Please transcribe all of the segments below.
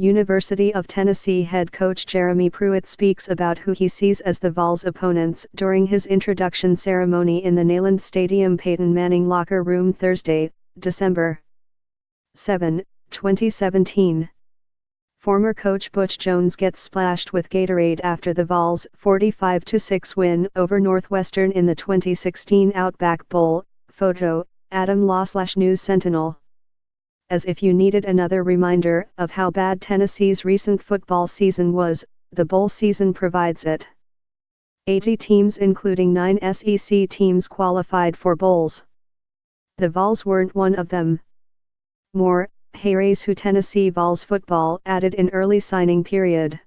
University of Tennessee head coach Jeremy Pruitt speaks about who he sees as the Vols' opponents during his introduction ceremony in the Neyland Stadium Peyton Manning locker room Thursday, December 7, 2017. Former coach Butch Jones gets splashed with Gatorade after the Vols' 45-6 win over Northwestern in the 2016 Outback Bowl. Photo, Adam Law/News Sentinel. As if you needed another reminder of how bad Tennessee's recent football season was, the bowl season provides it. 80 teams including 9 SEC teams qualified for bowls. The Vols weren't one of them. More, Hayes who Tennessee Vols football added in early signing period.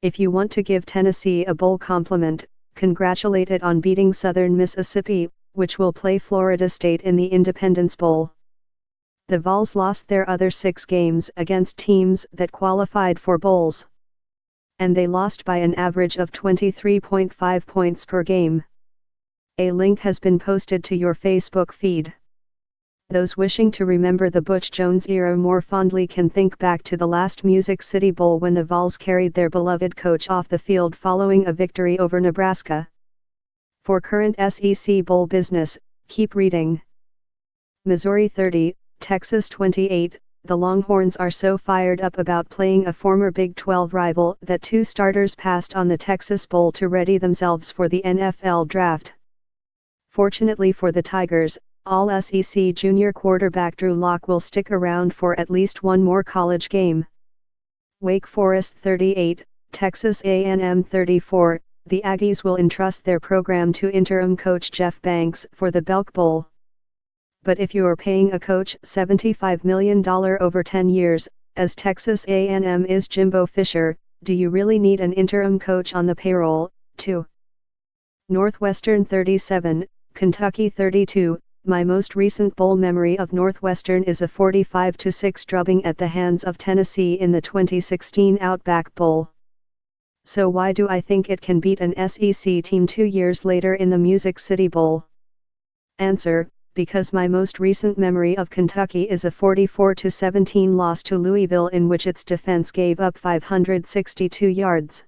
If you want to give Tennessee a bowl compliment, congratulate it on beating Southern Mississippi, which will play Florida State in the Independence Bowl. The Vols lost their other 6 games against teams that qualified for bowls. And they lost by an average of 23.5 points per game. A link has been posted to your Facebook feed. Those wishing to remember the Butch Jones era more fondly can think back to the last Music City Bowl when the Vols carried their beloved coach off the field following a victory over Nebraska. For current SEC Bowl business, keep reading. Missouri 30, Texas 28. The Longhorns are so fired up about playing a former Big 12 rival that 2 starters passed on the Texas Bowl to ready themselves for the NFL draft. Fortunately for the Tigers, All-SEC junior quarterback Drew Lock will stick around for at least one more college game. Wake Forest 38, Texas A&M 34. The Aggies will entrust their program to interim coach Jeff Banks for the Belk Bowl. But if you're paying a coach $75 million over 10 years, as Texas A&M is Jimbo Fisher, do you really need an interim coach on the payroll, too? Northwestern 37, Kentucky 32. My most recent bowl memory of Northwestern is a 45-6 drubbing at the hands of Tennessee in the 2016 Outback Bowl. So why do I think it can beat an SEC team 2 years later in the Music City Bowl? Answer: because my most recent memory of Kentucky is a 44-17 loss to Louisville in which its defense gave up 562 yards.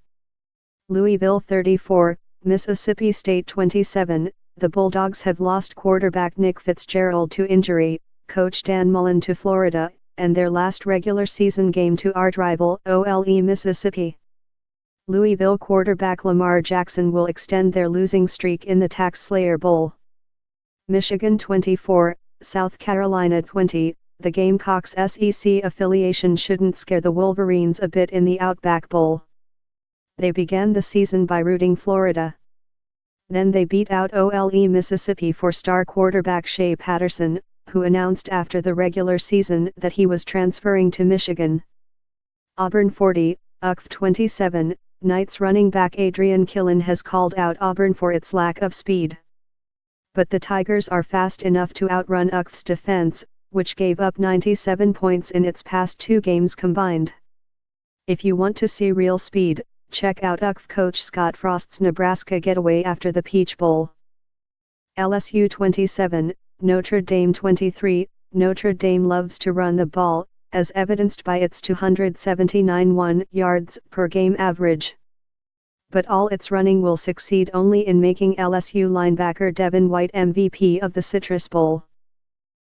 Louisville 34, Mississippi State 27. The Bulldogs have lost quarterback Nick Fitzgerald to injury, coach Dan Mullen to Florida, and their last regular season game to arch-rival Ole Mississippi. Louisville quarterback Lamar Jackson will extend their losing streak in the Tax Slayer Bowl. Michigan 24, South Carolina 20. The Gamecocks' SEC affiliation shouldn't scare the Wolverines a bit in the Outback Bowl. They began the season by routing Florida. Then they beat out Ole Mississippi for star quarterback Shea Patterson, who announced after the regular season that he was transferring to Michigan. Auburn 40, UCF 27. Knights running back Adrian Killen has called out Auburn for its lack of speed. But the Tigers are fast enough to outrun UCF's defense, which gave up 97 points in its past 2 games combined. If you want to see real speed, check out UCF coach Scott Frost's Nebraska getaway after the Peach Bowl. LSU 27, Notre Dame 23. Notre Dame loves to run the ball, as evidenced by its 279 yards per game average. But all its running will succeed only in making LSU linebacker Devin White MVP of the Citrus Bowl.